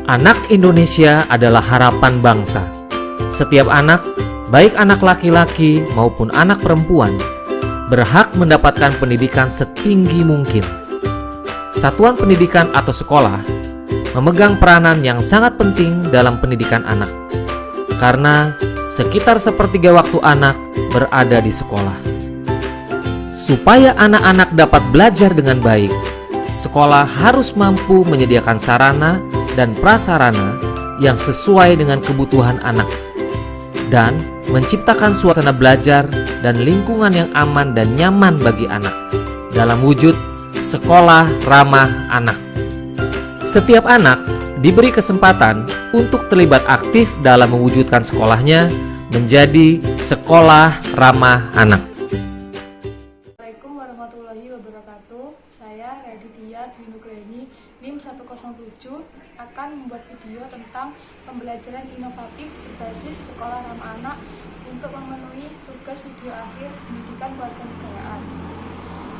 Anak Indonesia adalah harapan bangsa. Setiap anak, baik anak laki-laki maupun anak perempuan, berhak mendapatkan pendidikan setinggi mungkin. Satuan pendidikan atau sekolah memegang peranan yang sangat penting dalam pendidikan anak, karena sekitar sepertiga waktu anak berada di sekolah. Supaya anak-anak dapat belajar dengan baik, sekolah harus mampu menyediakan sarana dan prasarana yang sesuai dengan kebutuhan anak, dan menciptakan suasana belajar dan lingkungan yang aman dan nyaman bagi anak dalam wujud sekolah ramah anak. Setiap anak diberi kesempatan untuk terlibat aktif dalam mewujudkan sekolahnya menjadi sekolah ramah anak. Assalamualaikum warahmatullahi wabarakatuh. Saya Raditya Dwi Nugraini, NIM 107, akan membuat video tentang pembelajaran inovatif berbasis sekolah ramah anak untuk memenuhi tugas video akhir pendidikan kewarganegaraan.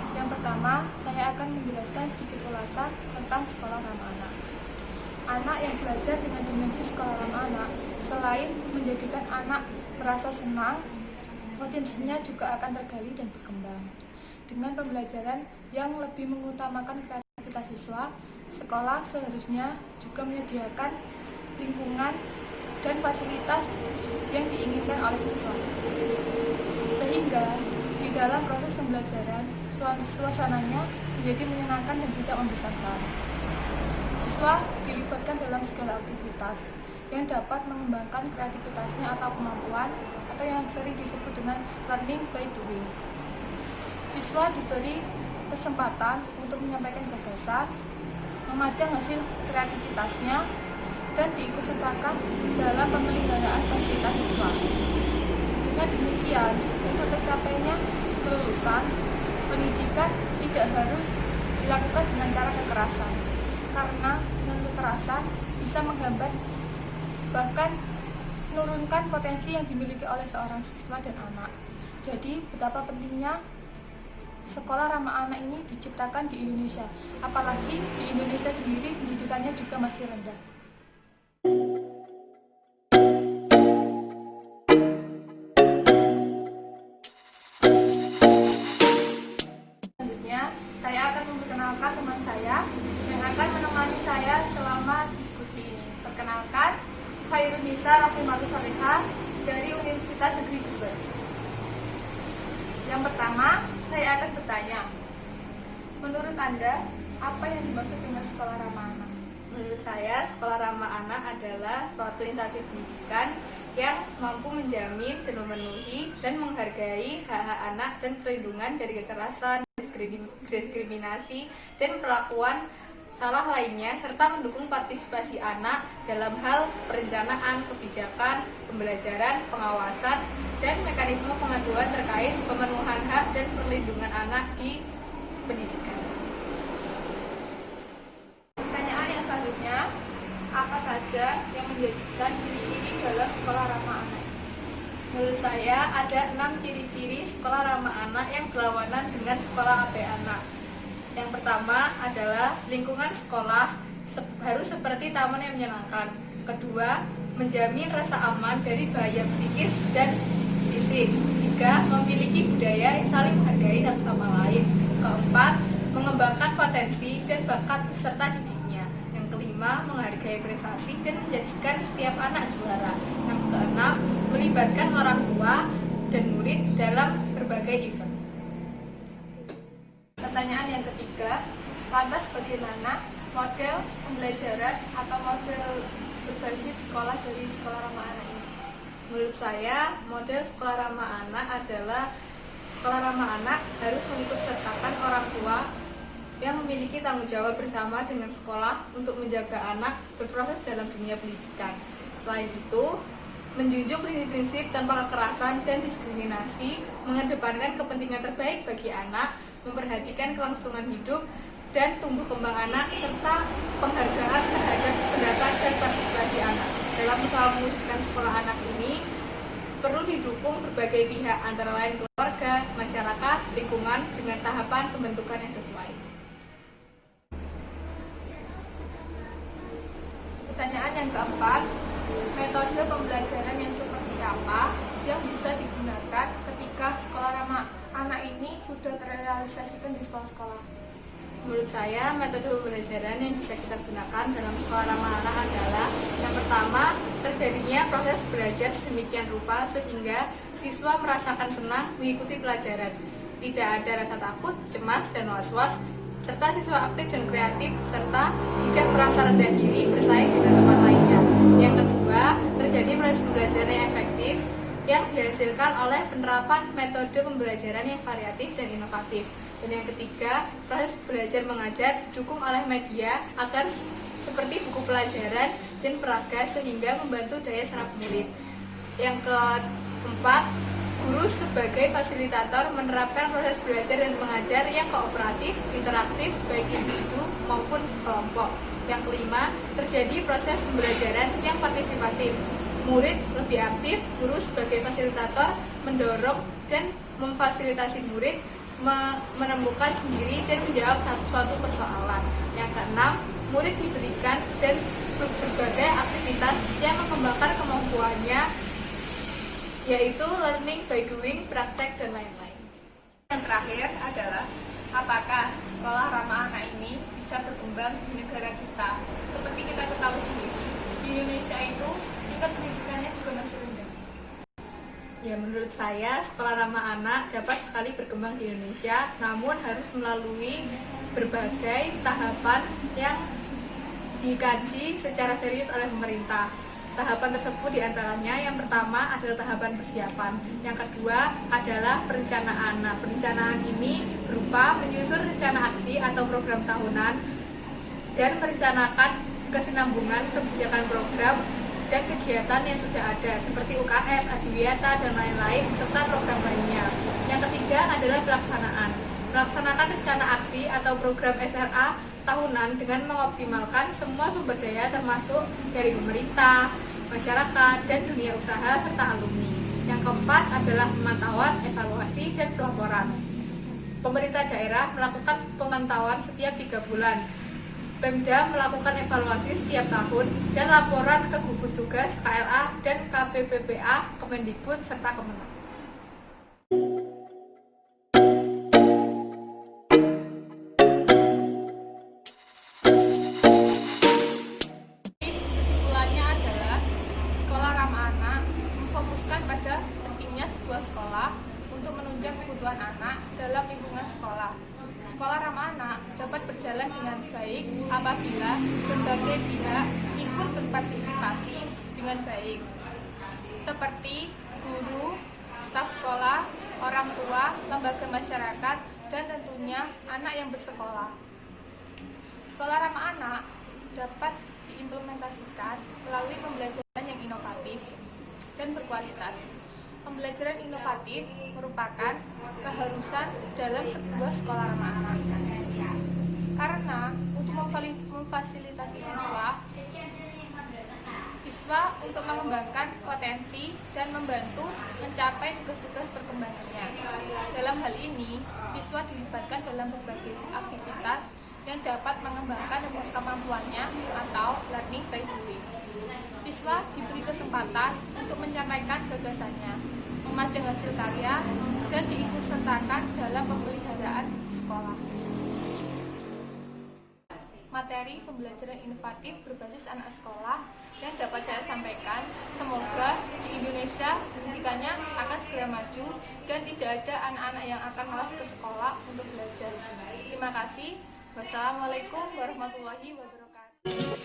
Yang pertama, saya akan menjelaskan sedikit ulasan tentang sekolah ramah anak. Anak yang belajar dengan dimensi sekolah ramah anak, selain menjadikan anak merasa senang, potensinya juga akan tergali dan berkembang. Dengan pembelajaran yang lebih mengutamakan kreativitas siswa, sekolah seharusnya juga menyediakan lingkungan dan fasilitas yang diinginkan oleh siswa, sehingga di dalam proses pembelajaran suasananya menjadi menyenangkan dan tidak membosankan. Siswa dilibatkan dalam segala aktivitas yang dapat mengembangkan kreativitasnya atau kemampuan, atau yang sering disebut dengan learning by doing. Siswa diberi kesempatan untuk menyampaikan gagasan, memajang hasil kreativitasnya, dan diikutsertakan dalam pemeliharaan fasilitas siswa. Dengan demikian, untuk tercapainya kelulusan, pendidikan tidak harus dilakukan dengan cara kekerasan, karena dengan kekerasan bisa menghambat bahkan menurunkan potensi yang dimiliki oleh seorang siswa dan anak. Jadi, betapa pentingnya sekolah ramah anak ini diciptakan di Indonesia, apalagi di Indonesia sendiri pendidikannya juga masih rendah. Selanjutnya, saya akan memperkenalkan teman saya yang akan menemani saya selama diskusi ini. Perkenalkan, Khairunisa Rahimatu Soleha dari Universitas Negeri Jember. Yang pertama, saya akan bertanya, menurut Anda, apa yang dimaksud dengan sekolah ramah anak? Menurut saya, sekolah ramah anak adalah suatu instansi pendidikan yang mampu menjamin dan memenuhi dan menghargai hak-hak anak dan perlindungan dari kekerasan, diskriminasi, dan perlakuan salah lainnya, serta mendukung partisipasi anak dalam hal perencanaan, kebijakan, pembelajaran, pengawasan, dan mekanisme pengaduan terkait pemenuhan hak dan perlindungan anak di pendidikan. Pertanyaan yang selanjutnya, apa saja yang menjadikan ciri-ciri dalam sekolah ramah anak? Menurut saya, ada 6 ciri-ciri sekolah ramah anak yang berlawanan dengan sekolah AB anak. Yang pertama adalah lingkungan sekolah harus seperti taman yang menyenangkan. Kedua, menjamin rasa aman dari bahaya psikis dan fisik. Tiga, memiliki budaya yang saling menghargai satu sama lain. Keempat, mengembangkan potensi dan bakat peserta didiknya. Yang kelima, menghargai prestasi dan menjadikan setiap anak juara. Yang keenam, melibatkan orang tua dan murid dalam berbagai event. Pertanyaan yang ketiga, lantas bagaimana model pembelajaran atau model berbasis sekolah dari sekolah ramah anak ini? Menurut saya, model sekolah ramah anak adalah sekolah ramah anak harus mengikutsertakan orang tua yang memiliki tanggung jawab bersama dengan sekolah untuk menjaga anak berproses dalam dunia pendidikan. Selain itu, menjunjung prinsip-prinsip tanpa kekerasan dan diskriminasi, mengedepankan kepentingan terbaik bagi anak, memperhatikan kelangsungan hidup dan tumbuh kembang anak, serta penghargaan terhadap pendapat mewujudkan sekolah anak ini perlu didukung berbagai pihak, antara lain keluarga, masyarakat, lingkungan, dengan tahapan pembentukan yang sesuai. Pertanyaan yang keempat, metode pembelajaran yang seperti apa yang bisa digunakan ketika sekolah ramah anak ini sudah terrealisasikan di sekolah-sekolah? Menurut saya, metode pembelajaran yang bisa kita gunakan dalam sekolah ramah anak adalah yang pertama, terjadinya proses belajar sedemikian rupa sehingga siswa merasakan senang mengikuti pelajaran. Tidak ada rasa takut, cemas, dan was-was, serta siswa aktif dan kreatif, serta tidak merasa rendah diri bersaing dengan teman lainnya. Yang kedua, terjadi proses pembelajaran yang efektif yang dihasilkan oleh penerapan metode pembelajaran yang variatif dan inovatif. Dan yang ketiga, proses belajar mengajar didukung oleh media agar seperti buku pelajaran dan peraga sehingga membantu daya serap murid. Yang keempat, guru sebagai fasilitator menerapkan proses belajar dan mengajar yang kooperatif, interaktif, baik individu maupun kelompok. Yang kelima, terjadi proses pembelajaran yang partisipatif. Murid lebih aktif, guru sebagai fasilitator mendorong dan memfasilitasi murid menemukan sendiri dan menjawab suatu persoalan. Yang keenam, murid diberikan dan berbagai aktivitas yang mengembangkan kemampuannya, yaitu learning by doing, praktek, dan lain-lain. Yang terakhir adalah, apakah sekolah ramah anak ini bisa berkembang di negara kita? Seperti kita ketahui sendiri, di Indonesia itu tingkat pendidikannya juga masih rendah. Ya, menurut saya sekolah ramah anak dapat sekali berkembang di Indonesia, namun harus melalui berbagai tahapan yang dikaji secara serius oleh pemerintah. Tahapan tersebut diantaranya yang pertama adalah tahapan persiapan, yang kedua adalah perencanaan. Nah, perencanaan ini berupa menyusun rencana aksi atau program tahunan dan merencanakan kesinambungan kebijakan program dan kegiatan yang sudah ada seperti UKS, Adiwiyata, dan lain-lain serta program lainnya. Yang ketiga adalah pelaksanaan. Melaksanakan rencana aksi atau program SRA tahunan dengan mengoptimalkan semua sumber daya termasuk dari pemerintah, masyarakat, dan dunia usaha serta alumni. Yang keempat adalah pemantauan, evaluasi, dan pelaporan. Pemerintah daerah melakukan pemantauan setiap 3 bulan. Pemda melakukan evaluasi setiap tahun dan laporan ke gugus tugas, KLA, dan KPPPA, Kemendikbud, serta Kemenang. Kesimpulannya adalah, sekolah ramah anak memfokuskan pada pentingnya sebuah sekolah untuk menunjang kebutuhan anak dalam lingkungan sekolah. Sekolah ramah anak dapat berjalan dengan baik apabila berbagai pihak ikut berpartisipasi dengan baik, seperti guru, staf sekolah, orang tua, lembaga masyarakat, dan tentunya anak yang bersekolah. Sekolah ramah anak dapat diimplementasikan melalui pembelajaran yang inovatif dan berkualitas. Pembelajaran inovatif merupakan keharusan dalam sebuah sekolah ramah anak. Karena untuk memfasilitasi siswa untuk mengembangkan potensi dan membantu mencapai tugas-tugas perkembangannya. Dalam hal ini, siswa dilibatkan dalam berbagai aktivitas yang dapat mengembangkan kemampuannya atau learning by doing. Siswa diberi kesempatan untuk menyampaikan gagasannya, memajang hasil karya, dan diikutsertakan dalam pemeliharaan sekolah. Materi pembelajaran inovatif berbasis anak sekolah yang dapat saya sampaikan, semoga di Indonesia pendidikannya akan segera maju dan tidak ada anak-anak yang akan malas ke sekolah untuk belajar. Terima kasih. Wassalamualaikum warahmatullahi wabarakatuh.